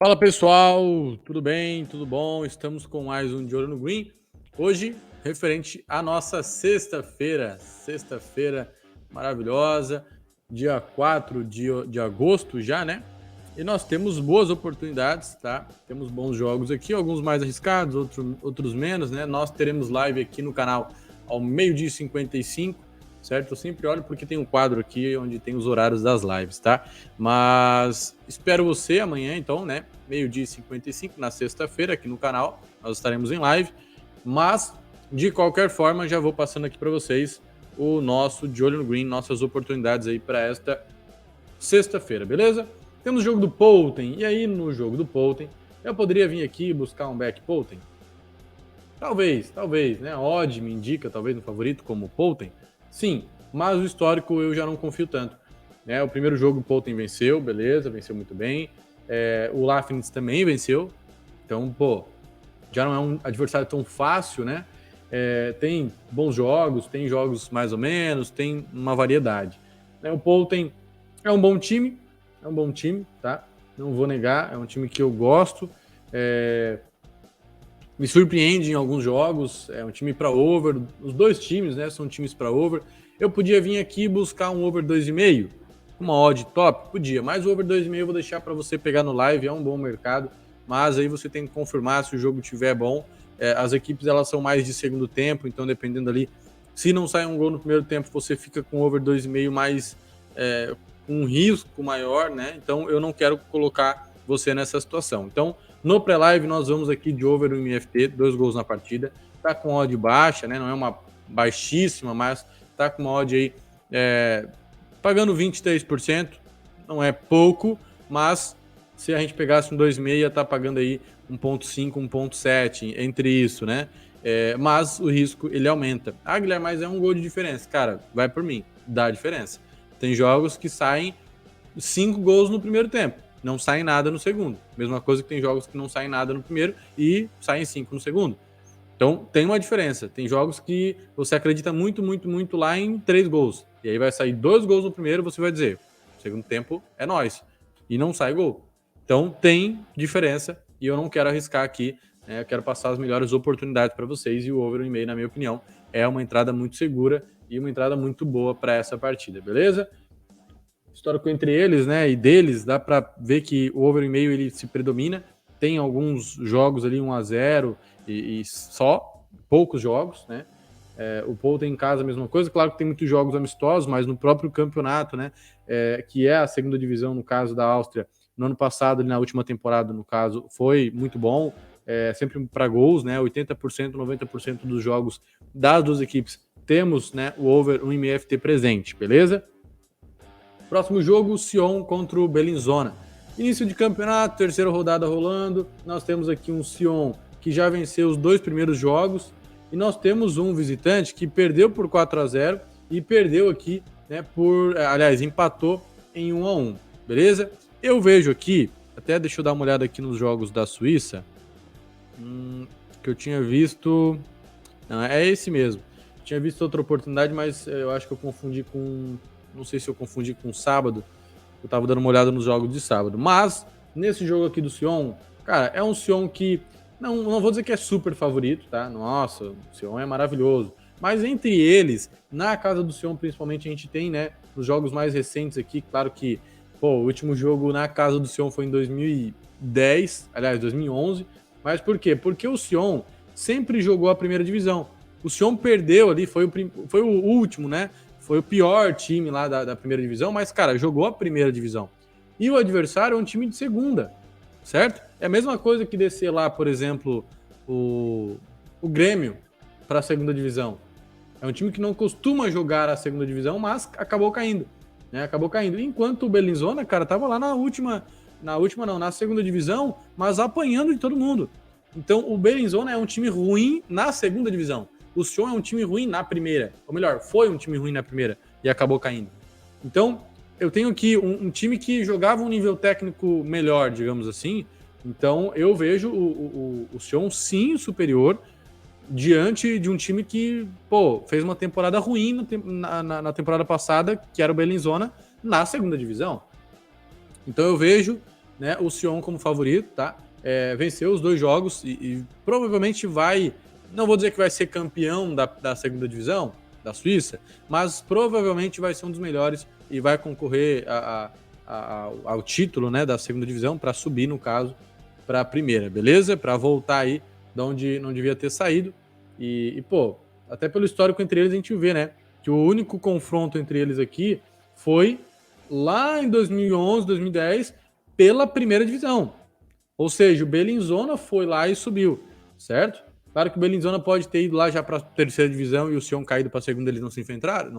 Fala pessoal, tudo bem? Tudo bom? Estamos com mais um De Olho no Green. Hoje, referente à nossa sexta-feira maravilhosa, dia 4 de agosto já, né? E nós temos boas oportunidades, tá? Temos bons jogos aqui, alguns mais arriscados, outros menos, né? Nós teremos live aqui no canal ao meio-dia e 55, certo? Eu sempre olho porque tem um quadro aqui onde tem os horários das lives, tá? Mas espero você amanhã, então, né? Meio-dia e 55, na sexta-feira, aqui no canal. Nós estaremos em live. Mas, de qualquer forma, já vou passando aqui para vocês o nosso De Olho no Green, nossas oportunidades aí para esta sexta-feira, beleza? Temos o jogo do Poulten. E aí, no jogo do Poulten, eu poderia vir aqui buscar um back Poulten? Talvez, né? A odd me indica, talvez, no favorito como Poulten. Sim, mas o histórico eu já não confio tanto. Né? O primeiro jogo o Poulten venceu, beleza, venceu muito bem. O Lafnitz também venceu. Então, pô, já não é um adversário tão fácil, né? Tem bons jogos, tem jogos mais ou menos, tem uma variedade. O Poulten é um bom time, tá? Não vou negar, é um time que eu gosto. Me surpreende em alguns jogos, é um time para over, os dois times, né, são times para over. Eu podia vir aqui buscar um over 2,5, uma odd top, podia, mas o over 2,5 eu vou deixar para você pegar no live, é um bom mercado, mas aí você tem que confirmar se o jogo estiver bom. As equipes elas são mais de segundo tempo, então dependendo ali, se não sai um gol no primeiro tempo, você fica com over 2,5 mais com um risco maior, né? Então eu não quero colocar você nessa situação. Então no pré-live, nós vamos aqui de over no MFT, 2 gols na partida. Tá com odd baixa, né? Não é uma baixíssima, mas tá com uma odd aí pagando 23%. Não é pouco, mas se a gente pegasse um 2,6, tá pagando aí 1,5, 1,7 entre isso, né? Mas o risco ele aumenta. Ah, Guilherme, mas é um gol de diferença. Cara, vai por mim, dá diferença. Tem jogos que saem 5 gols no primeiro tempo, não sai nada no segundo. Mesma coisa que tem jogos que não saem nada no primeiro e saem 5 no segundo. Então tem uma diferença. Tem jogos que você acredita muito lá em 3 gols. E aí vai sair 2 gols no primeiro, você vai dizer, segundo tempo é nós. E não sai gol. Então tem diferença e eu não quero arriscar aqui. Eu quero passar as melhores oportunidades para vocês e o over 1,5, na minha opinião, é uma entrada muito segura e uma entrada muito boa para essa partida, beleza? Histórico entre eles, né, e deles, dá para ver que o over e meio ele se predomina. Tem alguns jogos ali 1-0 e só poucos jogos, né? O Poulten em casa a mesma coisa. Claro que tem muitos jogos amistosos, mas no próprio campeonato, né, que é a segunda divisão no caso da Áustria, no ano passado, na última temporada, no caso, foi muito bom. Sempre para gols, né? 80%, 90% dos jogos das duas equipes temos, né, o over 1,5 FT presente, beleza? Próximo jogo, Sion contra o Bellinzona. Início de campeonato, terceira rodada rolando. Nós temos aqui um Sion que já venceu os 2 primeiros jogos. E nós temos um visitante que perdeu por 4-0 e perdeu aqui, né, aliás, empatou em 1-1, beleza? Eu vejo aqui, até deixa eu dar uma olhada aqui nos jogos da Suíça, que eu tinha visto... Não, é esse mesmo. Tinha visto outra oportunidade, mas eu acho que eu confundi com... Não sei se eu confundi com sábado. Eu tava dando uma olhada nos jogos de sábado. Mas, nesse jogo aqui do Sion, cara, é um Sion que... Não vou dizer que é super favorito, tá? Nossa, o Sion é maravilhoso. Mas entre eles, na casa do Sion, principalmente, a gente tem, né, os jogos mais recentes aqui. Claro que, pô, o último jogo na casa do Sion foi em 2010, aliás, 2011. Mas por quê? Porque o Sion sempre jogou a primeira divisão. O Sion perdeu ali, foi o último, né? Foi o pior time lá da primeira divisão, mas, cara, jogou a primeira divisão. E o adversário é um time de segunda, certo? É a mesma coisa que descer lá, por exemplo, o Grêmio para a segunda divisão. É um time que não costuma jogar a segunda divisão, mas acabou caindo, né? Acabou caindo. Enquanto o Bellinzona, cara, tava lá na segunda divisão, mas apanhando de todo mundo. Então, o Bellinzona é um time ruim na segunda divisão. O Sion é um time ruim na primeira. Ou melhor, foi um time ruim na primeira e acabou caindo. Então, eu tenho aqui um time que jogava um nível técnico melhor, digamos assim. Então, eu vejo o Sion sim superior diante de um time que, pô, fez uma temporada ruim na temporada passada, que era o Bellinzona, na segunda divisão. Então, eu vejo né, o Sion como favorito, tá? Venceu os 2 jogos e provavelmente vai, não vou dizer que vai ser campeão da segunda divisão da Suíça, mas provavelmente vai ser um dos melhores e vai concorrer ao título, né, da segunda divisão para subir, no caso, para a primeira, beleza? Para voltar aí de onde não devia ter saído. Pô, até pelo histórico entre eles a gente vê, né, que o único confronto entre eles aqui foi lá em 2011, 2010, pela primeira divisão. Ou seja, o Bellinzona foi lá e subiu, certo? Claro que o Bellinzona pode ter ido lá já para a terceira divisão e o Sion caído para a segunda, eles não se enfrentaram,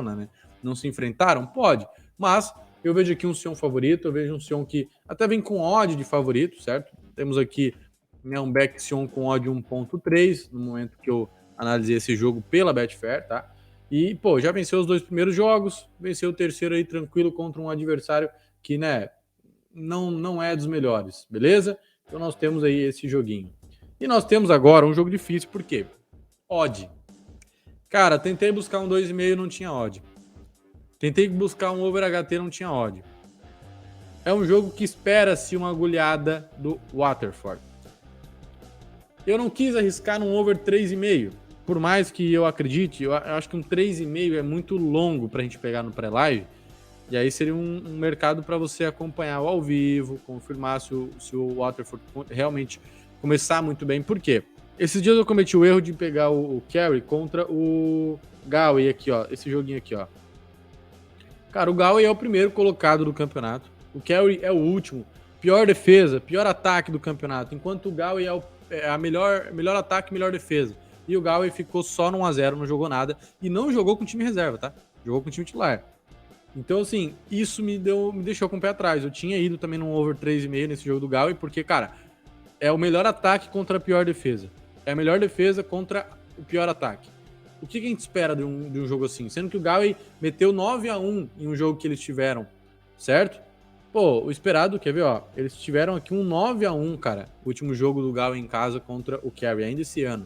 né? Não se enfrentaram? Pode, mas eu vejo aqui um Sion favorito, eu vejo um Sion que até vem com odd de favorito, certo? Temos aqui, né, um back Sion com odd 1.3, no momento que eu analisei esse jogo pela Betfair, tá? E, pô, já venceu os 2 primeiros jogos, venceu o terceiro aí tranquilo contra um adversário que, né, não é dos melhores, beleza? Então nós temos aí esse joguinho. E nós temos agora um jogo difícil, por quê? Odd. Cara, tentei buscar um 2,5, não tinha odd. Tentei buscar um over HT, não tinha odd. É um jogo que espera-se uma agulhada do Waterford. Eu não quis arriscar num over 3,5. Por mais que eu acredite, eu acho que um 3,5 é muito longo pra gente pegar no pré-live. E aí seria um mercado para você acompanhar ao vivo, confirmar se o Waterford realmente começar muito bem. Por quê? Esses dias eu cometi o erro de pegar o Carey contra o Galway aqui, ó. Esse joguinho aqui, ó. Cara, o Galway é o primeiro colocado do campeonato. O Carey é o último. Pior defesa, pior ataque do campeonato. Enquanto o Galway é a melhor ataque, melhor defesa. E o Galway ficou só no 1-0, não jogou nada. E não jogou com time reserva, tá? Jogou com time titular. Então, assim, isso me deixou com o pé atrás. Eu tinha ido também num over 3,5 nesse jogo do Galway, porque, cara, é o melhor ataque contra a pior defesa. É a melhor defesa contra o pior ataque. O que a gente espera de um jogo assim? Sendo que o Galway meteu 9-1 em um jogo que eles tiveram, certo? Pô, o esperado, quer ver, ó? Eles tiveram aqui um 9-1, cara, o último jogo do Galway em casa contra o Carey, ainda esse ano.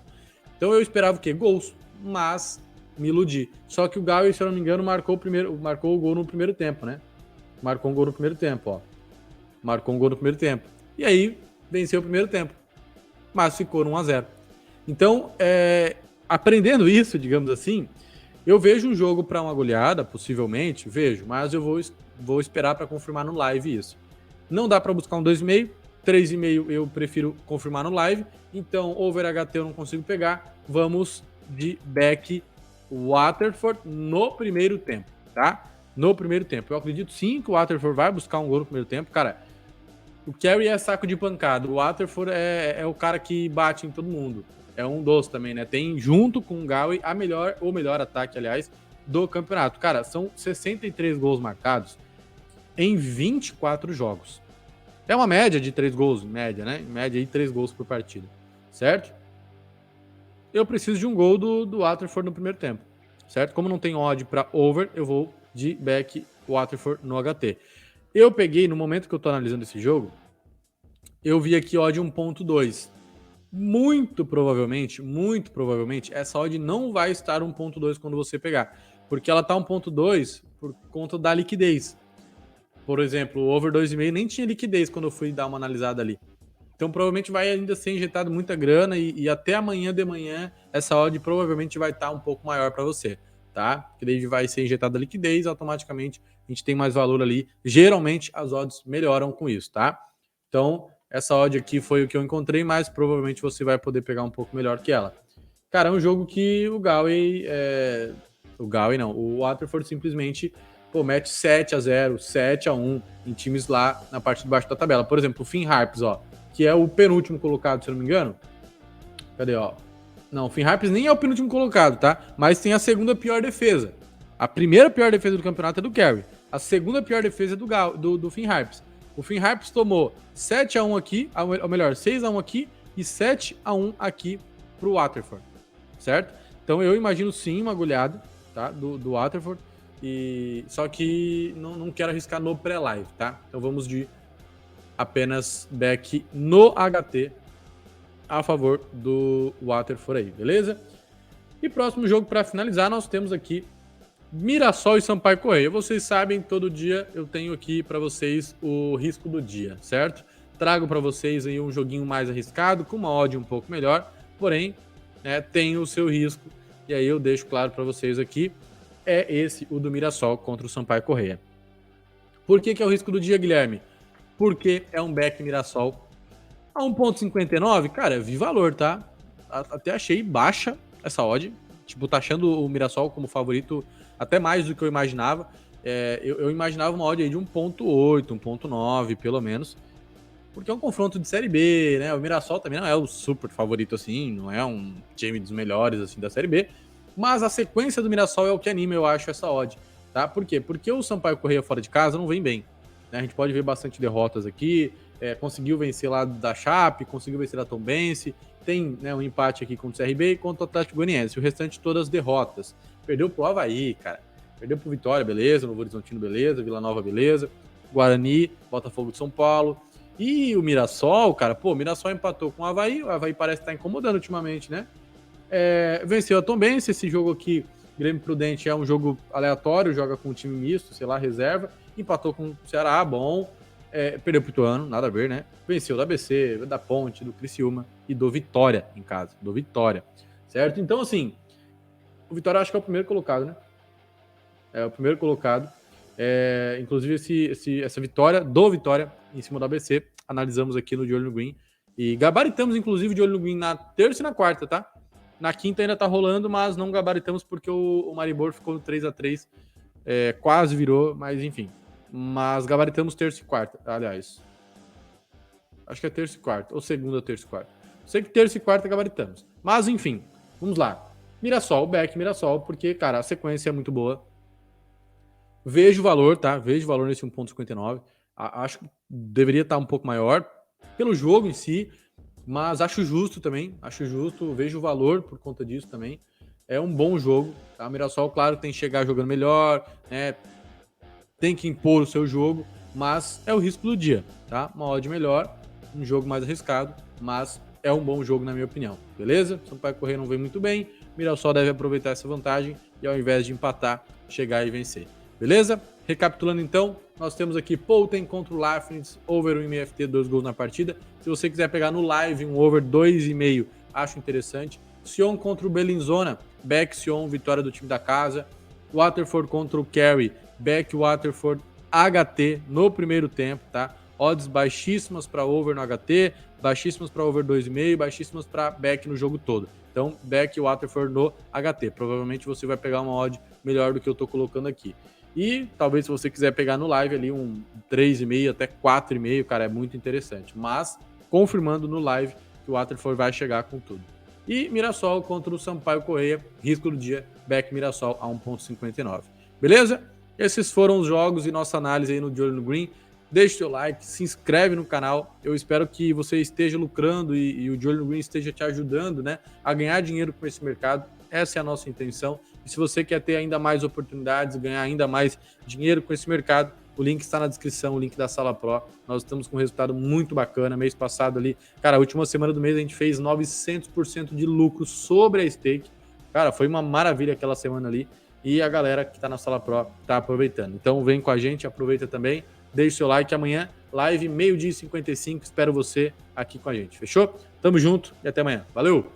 Então eu esperava o quê? Gols, mas me iludi. Só que o Galway, se eu não me engano, marcou o gol no primeiro tempo, né? Marcou um gol no primeiro tempo, ó. Marcou um gol no primeiro tempo. E aí, venceu o primeiro tempo. Mas ficou no 1-0. Então, aprendendo isso, digamos assim, eu vejo um jogo para uma goleada, possivelmente, vejo, mas eu vou esperar para confirmar no live isso. Não dá para buscar um 2,5, 3,5 eu prefiro confirmar no live, então over HT eu não consigo pegar, vamos de back Waterford no primeiro tempo, tá? No primeiro tempo. Eu acredito sim que o Waterford vai buscar um gol no primeiro tempo, cara. O Carey é saco de pancada, o Waterford é o cara que bate em todo mundo. É um dos também, né? Tem, junto com o Galway, o melhor ataque, aliás, do campeonato. Cara, são 63 gols marcados em 24 jogos. É uma média de 3 gols, em média, né? Em média, aí, 3 gols por partida, certo? Eu preciso de um gol do Waterford no primeiro tempo, certo? Como não tem odd para over, eu vou de back Waterford no HT. Eu peguei, no momento que eu tô analisando esse jogo, eu vi aqui odd 1.2. Muito provavelmente, essa odd não vai estar 1.2 quando você pegar, porque ela tá 1.2 por conta da liquidez. Por exemplo, o over 2,5 nem tinha liquidez quando eu fui dar uma analisada ali. Então provavelmente vai ainda ser injetado muita grana e até amanhã de manhã essa odd provavelmente vai estar um pouco maior para você, tá? Porque daí vai ser injetada a liquidez, automaticamente a gente tem mais valor ali. Geralmente as odds melhoram com isso, tá? Então essa odd aqui foi o que eu encontrei, mas provavelmente você vai poder pegar um pouco melhor que ela. Cara, é um jogo que o Galway... o Waterford simplesmente mete 7-0, 7-1 em times lá na parte de baixo da tabela. Por exemplo, o Finn Harps, ó, que é o penúltimo colocado, se eu não me engano. Cadê, ó? Não, o Finn Harps nem é o penúltimo colocado, tá? Mas tem a segunda pior defesa. A primeira pior defesa do campeonato é do Carey. A segunda pior defesa é do Finn Harps. O Finn Harps tomou 7-1 aqui, ou melhor, 6-1 aqui e 7-1 aqui pro Waterford, certo? Então eu imagino sim uma goleada, tá? Do Waterford. Só que não quero arriscar no pré-live, tá? Então vamos de apenas back no HT a favor do Waterford aí, beleza? E próximo jogo para finalizar, nós temos aqui Mirassol e Sampaio Corrêa. Vocês sabem, todo dia eu tenho aqui para vocês o risco do dia, certo? Trago para vocês aí um joguinho mais arriscado, com uma odd um pouco melhor, porém, né, tem o seu risco. E aí eu deixo claro para vocês aqui, é esse o do Mirassol contra o Sampaio Corrêa. Por que é o risco do dia, Guilherme? Porque é um back Mirassol a 1,59, cara, vi valor, tá? Até achei baixa essa odd. Tipo, tá achando o Mirassol como favorito até mais do que eu imaginava. Eu imaginava uma odd aí de 1,8, 1,9, pelo menos. Porque é um confronto de Série B, né? O Mirassol também não é o super favorito, assim. Não é um time dos melhores, assim, da Série B. Mas a sequência do Mirassol é o que anima, eu acho, essa odd. Tá? Por quê? Porque o Sampaio Corrêa fora de casa não vem bem. Né? A gente pode ver bastante derrotas aqui. Conseguiu vencer lá da Chape, conseguiu vencer da Tombense, tem, né, um empate aqui contra o CRB e contra o Atlético Goianiense. O restante todas derrotas. Perdeu pro Avaí, cara. Perdeu pro Vitória, beleza. Novo Horizontino, beleza. Vila Nova, beleza. Guarani, Botafogo de São Paulo. E o Mirassol, cara, pô, o Mirassol empatou com o Avaí parece estar incomodando ultimamente, né? Venceu a Tombense, esse jogo aqui, Grêmio Prudente, é um jogo aleatório, joga com um time misto, sei lá, reserva. Empatou com o Ceará, bom. Perdeu pro Ituano, nada a ver, né? Venceu do ABC, da Ponte, do Criciúma e do Vitória em casa. Do Vitória, certo? Então, assim, o Vitória acho que é o primeiro colocado, né? É o primeiro colocado. Inclusive, essa vitória do Vitória em cima do ABC, analisamos aqui no De Olho no Green. E gabaritamos, inclusive, De Olho no Green na terça e na quarta, tá? Na quinta ainda tá rolando, mas não gabaritamos porque o Maribor ficou no 3x3. Quase virou, mas enfim. Mas gabaritamos terça e quarta, aliás. Acho que é terça e quarta, ou segunda, terça e quarta. Sei que terça e quarta gabaritamos. Mas enfim, vamos lá. Mirassol, back Mirassol, porque, cara, a sequência é muito boa. Vejo valor, tá? Vejo valor nesse 1,59. Acho que deveria estar um pouco maior pelo jogo em si, mas acho justo também. Acho justo, vejo valor por conta disso também. É um bom jogo, tá? O Mirassol, claro, tem que chegar jogando melhor, né? Tem que impor o seu jogo, mas é o risco do dia, tá? Uma odd melhor, um jogo mais arriscado, mas é um bom jogo na minha opinião, beleza? Sampaio Corrêa não vem muito bem, Mirassol deve aproveitar essa vantagem e ao invés de empatar, chegar e vencer, beleza? Recapitulando então, nós temos aqui Poulten contra o Lafnitz, over 1,5 FT, 2 gols na partida. Se você quiser pegar no live um over 2,5, acho interessante. Sion contra o Bellinzona, back Sion, vitória do time da casa. Waterford contra o Kerry, back Waterford, HT no primeiro tempo, tá? Odds baixíssimas para over no HT, baixíssimas para over 2,5, baixíssimas para back no jogo todo. Então, back Waterford no HT. Provavelmente você vai pegar uma odd melhor do que eu tô colocando aqui. E talvez se você quiser pegar no live ali um 3,5 até 4,5, cara, é muito interessante. Mas confirmando no live que o Waterford vai chegar com tudo. E Mirassol contra o Sampaio Corrêa, risco do dia, back Mirassol a 1,59. Beleza? Esses foram os jogos e nossa análise aí no De Olho no Green. Deixe seu like, se inscreve no canal. Eu espero que você esteja lucrando e o De Olho no Green esteja te ajudando, né, a ganhar dinheiro com esse mercado. Essa é a nossa intenção. E se você quer ter ainda mais oportunidades, ganhar ainda mais dinheiro com esse mercado, o link está na descrição, o link da Sala Pro. Nós estamos com um resultado muito bacana. Mês passado ali, cara, a última semana do mês a gente fez 900% de lucro sobre a stake. Cara, foi uma maravilha aquela semana ali. E a galera que está na Sala Pro está aproveitando. Então vem com a gente, aproveita também. Deixe seu like amanhã, live 12h55. Espero você aqui com a gente. Fechou? Tamo junto e até amanhã. Valeu!